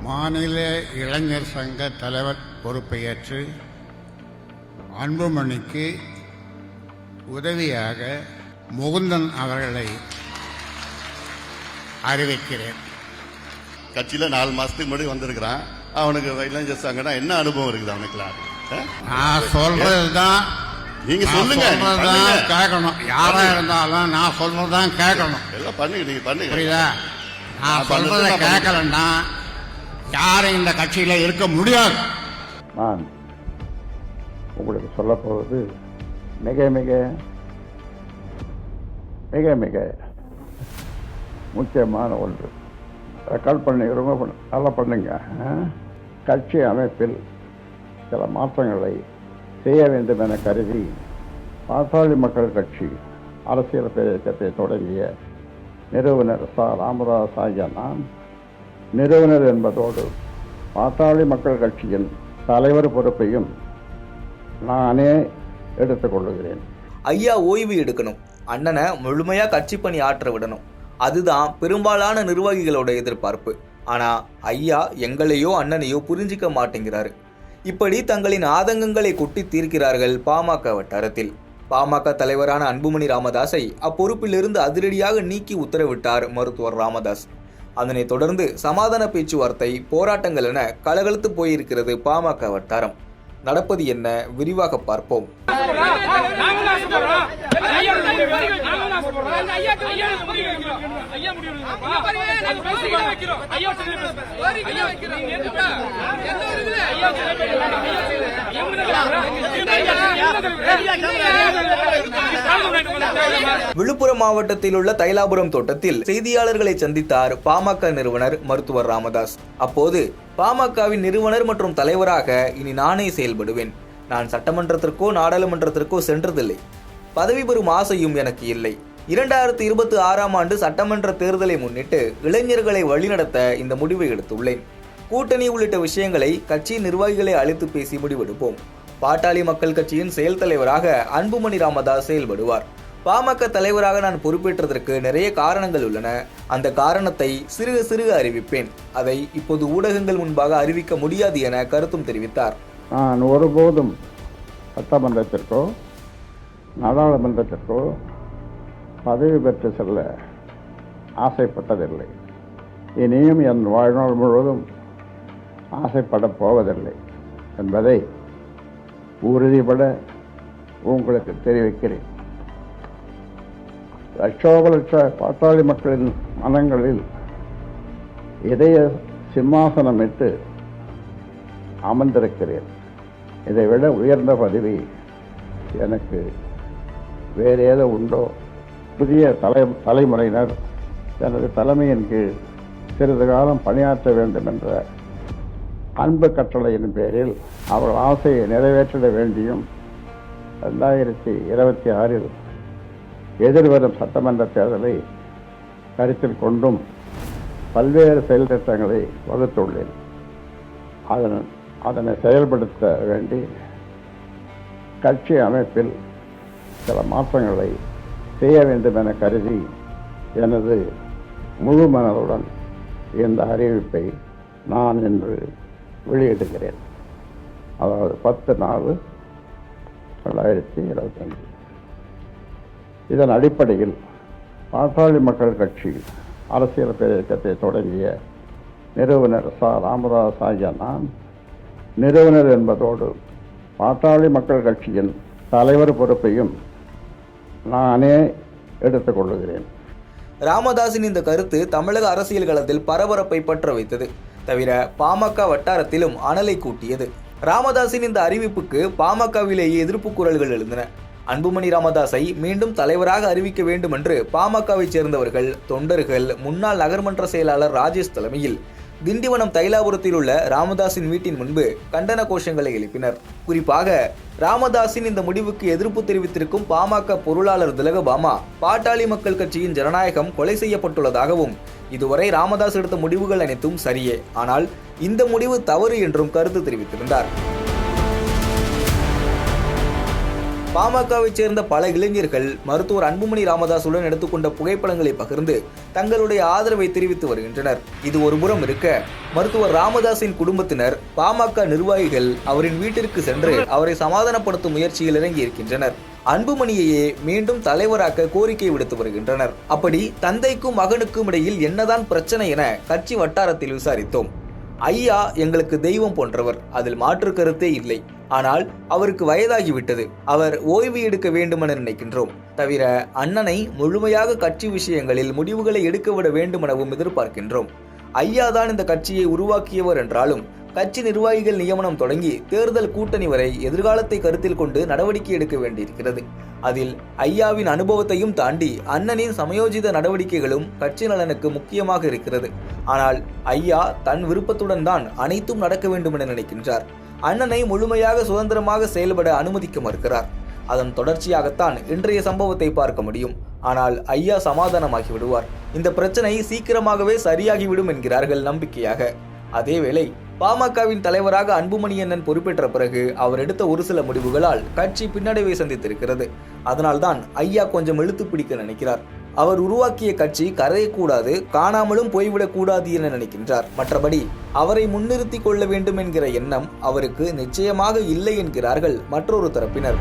மாநில இளைஞர் சங்க தலைவர் பொறுப்பை ஏற்று அன்புமணிக்கு உதவியாக முகுந்தன் அவர்களை அறிவிக்கிறேன். கட்சியில் 4 மாசத்துக்கு முன்னாடி வந்திருக்கிறான். அவனுக்கு இளைஞர் சங்கம்னா என்ன அனுபவம் இருக்குது அவனுக்குலாம்? நான் சொல்றதுதான் நீங்க சொல்லுங்க, கேட்கணும். யாரா இருந்தாலும் நான் சொல்றதுதான் கேட்கணும். எல்லாம் பண்ணுங்க, நீங்க பண்ணுங்க. புரியுதா? நான் சொல்றத கேட்கலன்னா யாரும் இந்த கட்சியில இருக்க முடியாது. நான் உங்களுக்கு சொல்ல போவது மிக மிக மிக மிக முக்கியமான ஒன்று. ரெக்கார்ட் பண்ணி ரொம்ப நல்லா பண்ணுங்க. கட்சி அமைப்பில் சில மாற்றங்களை செய்ய வேண்டும் என கருதி பாட்டாளி மக்கள் கட்சி அரசியல் இயக்கத்தை தொடங்கிய நிறுவனர் ராமதாஸ் ஆகிய நான் நிறுவனர் என்பதோடு பாட்டாளி மக்கள் கட்சியின் தலைவர் பொறுப்பையும் நானே எடுத்துக்கொள்ளுகிறேன். ஐயா ஓய்வு எடுக்கணும், அண்ணனை முழுமையா கட்சி பணி ஆற்ற விடணும், அதுதான் பெரும்பாலான நிர்வாகிகளோட எதிர்பார்ப்பு. ஆனா ஐயா எங்களையோ அண்ணனையோ புரிஞ்சிக்க மாட்டேங்கிறாரு. இப்படி தங்களின் ஆதங்கங்களை கொட்டி தீர்க்கிறார்கள் பாமக வட்டாரத்தில். பாமக தலைவரான அன்புமணி ராமதாஸை அப்பொறுப்பிலிருந்து அதிரடியாக நீக்கி உத்தரவிட்டார் மருத்துவர் ராமதாஸ். அதனைத் தொடர்ந்து சமாதான பேச்சுவார்த்தை, போராட்டங்கள் என கலகலத்து போயிருக்கிறது பாமக வட்டாரம். நடப்பது என்ன, விரிவாக பார்ப்போம். விழுப்புரம் மாவட்டத்தில் உள்ள தைலாபுரம் தோட்டத்தில் செய்தியாளர்களை சந்தித்தார் பாமக நிறுவனர் மருத்துவர் ராமதாஸ். அப்போது பாமகவின் நிறுவனர் மற்றும் தலைவராக இனி நானே செயல்படுவேன். நான் சட்டமன்றத்திற்கோ நாடாளுமன்றத்திற்கோ சென்றதில்லை. பதவி பெறும் ஆசையும் எனக்கு இல்லை. 2026ஆம் ஆண்டு சட்டமன்ற தேர்தலை முன்னிட்டு இளைஞர்களை வழிநடத்த இந்த முடிவை எடுத்துள்ளேன். கூட்டணி உள்ளிட்ட விஷயங்களை கட்சி நிர்வாகிகளை அழைத்து பேசி முடிவெடுப்போம். பாட்டாளி மக்கள் கட்சியின் செயல் தலைவராக அன்புமணி ராமதாஸ் செயல்படுவார். பாமக தலைவராக நான் பொறுப்பேற்றதற்கு நிறைய காரணங்கள் உள்ளன. அந்த காரணத்தை சிறுக சிறுக அறிவிப்பேன். அதை இப்போது ஊடகங்கள் முன்பாக அறிவிக்க முடியாது என கருத்தும் தெரிவித்தார். நான் ஒருபோதும் சட்டமன்றத்திற்கோ நாடாளுமன்றத்திற்கோ பதவி பெற்று செல்ல ஆசைப்பட்டதில்லை. இனியும் என் வாழ்நாள் முழுவதும் ஆசைப்படப் போவதில்லை என்பதை உறுதிபட உங்களுக்கு தெரிவிக்கிறேன். லட்சோபலட்ச பாட்டாளி மக்களின் மனங்களில் இதய சிம்மாசனமிட்டு அமர்ந்திருக்கிறேன். இதைவிட உயர்ந்த பதவி எனக்கு வேறு ஏதோ உண்டோ? புதிய தலைமுறையினர் எனது தலைமையின் கீழ் சிறிது காலம் பணியாற்ற வேண்டும் என்ற அன்பு கட்டளையின் பேரில் அவர்கள் ஆசையை நிறைவேற்றிட வேண்டியும் 2026இல் எதிர்வரும் சட்டமன்ற தேர்தலை கருத்தில் கொண்டும் பல்வேறு செயல் திட்டங்களை வகுத்துள்ளேன். அதனை செயல்படுத்த வேண்டி கட்சி அமைப்பில் சில மாற்றங்களை செய்ய வேண்டும் என கருதி எனது முழு மனதுடன் இந்த அறிவிப்பை நான் இன்று வெளியிடுகிறேன். அதாவது 10/4/2025. இதன் அடிப்படையில் பாட்டாளி மக்கள் கட்சி அரசியல் இயக்கத்தை தொடங்கிய நிறுவனர் ராமதாஸ் ஆகிய நான் நிறுவனர் என்பதோடு பாட்டாளி மக்கள் கட்சியின் தலைவர் பொறுப்பையும் நானே எடுத்துக்கொள்ளுகிறேன். ராமதாஸின் இந்த கருத்து தமிழக அரசியல் களத்தில் பரபரப்பை பற்ற வைத்தது. தவிர பாமக வட்டாரத்திலும் அனலை கூட்டியது. ராமதாஸின் இந்த அறிவிப்புக்கு பாமகவிலேயே எதிர்ப்பு குரல்கள் எழுந்தன. அன்புமணி ராமதாஸை மீண்டும் தலைவராக அறிவிக்க வேண்டும் என்று பாமகவை சேர்ந்தவர்கள், தொண்டர்கள், முன்னாள் நகர்மன்ற செயலாளர் ராஜேஷ் தலைமையில் திண்டிவனம் தைலாபுரத்தில் உள்ள ராமதாஸின் வீட்டின் முன்பு கண்டன கோஷங்களை எழுப்பினர். குறிப்பாக ராமதாஸின் இந்த முடிவுக்கு எதிர்ப்பு தெரிவித்திருக்கும் பாமக பொருளாளர் திலகபாமா பாட்டாளி மக்கள் கட்சியின் ஜனநாயகம் கொலை செய்யப்பட்டுள்ளதாகவும், இதுவரை ராமதாஸ் எடுத்த முடிவுகள் அனைத்தும் சரியே, ஆனால் இந்த முடிவு தவறு என்றும் கருத்து தெரிவித்திருந்தார். பாமகவை சேர்ந்த பல இளைஞர்கள் மருத்துவர் அன்புமணி ராமதாசுடன் எடுத்துக்கொண்ட புகைப்படங்களை பகிர்ந்து தங்களுடைய ஆதரவை தெரிவித்து வருகின்றனர். இது ஒருபுறம் இருக்க, மருத்துவர் ராமதாஸின் குடும்பத்தினர், பாமக நிர்வாகிகள் அவரின் வீட்டிற்கு சென்று அவரை சமாதானப்படுத்தும் முயற்சியில் இறங்கி இருக்கின்றனர். அன்புமணியையே மீண்டும் தலைவராக்க கோரிக்கை விடுத்து வருகின்றனர். அப்படி தந்தைக்கும் மகனுக்கும் இடையில் என்னதான் பிரச்சனை என கட்சி வட்டாரத்தில் விசாரித்தோம். ஐயா எங்களுக்கு தெய்வம் போன்றவர், அதில் மாற்று கருத்தே இல்லை. ஆனால் அவருக்கு வயதாகிவிட்டது, அவர் ஓய்வு எடுக்க வேண்டுமென நினைக்கின்றோம். தவிர அண்ணனை முழுமையாக கட்சி விஷயங்களில் முடிவுகளை எடுக்க விட வேண்டுமெனவும் எதிர்பார்க்கின்றோம். ஐயா தான் இந்த கட்சியை உருவாக்கியவர் என்றாலும் கட்சி நிர்வாகிகள் நியமனம் தொடங்கி தேர்தல் கூட்டணி வரை எதிர்காலத்தை கருத்தில் கொண்டு நடவடிக்கை எடுக்க வேண்டியிருக்கிறது. அதில் ஐயாவின் அனுபவத்தையும் தாண்டி அண்ணனின் சமயோஜித நடவடிக்கைகளும் கட்சி நலனுக்கு முக்கியமாக இருக்கிறது. ஆனால் ஐயா தன் விருப்பத்துடன் தான் அனைத்தும் நடக்க வேண்டும் என நினைக்கின்றார். அண்ணனை முழுமையாக சுதந்திரமாக செயல்பட அனுமதிக்க மறுக்கிறார். அதன் தொடர்ச்சியாகத்தான் இன்றைய சம்பவத்தை பார்க்க முடியும். ஆனால் ஐயா சமாதானமாகி விடுவார். இந்த பிரச்சனை சீக்கிரமாகவே சரியாகிவிடும் என்கிறார்கள் நம்பிக்கையாக. அதேவேளை பாமகவின் தலைவராக அன்புமணி அண்ணன் பொறுப்பேற்ற பிறகு அவர் எடுத்த ஒரு சில முடிவுகளால் கட்சி பின்னடைவை சந்தித்திருக்கிறது. அதனால்தான் ஐயா கொஞ்சம் இழுத்து பிடிக்க நினைக்கிறார். அவர் உருவாக்கிய கட்சி கரையக்கூடாது, காணாமலும் போய்விடக் கூடாது என நினைக்கின்றார். மற்றபடி அவரை முன்னிறுத்திக் கொள்ள வேண்டும் என்கிற எண்ணம் அவருக்கு நிச்சயமாக இல்லை என்கிறார்கள் மற்றொரு தரப்பினர்.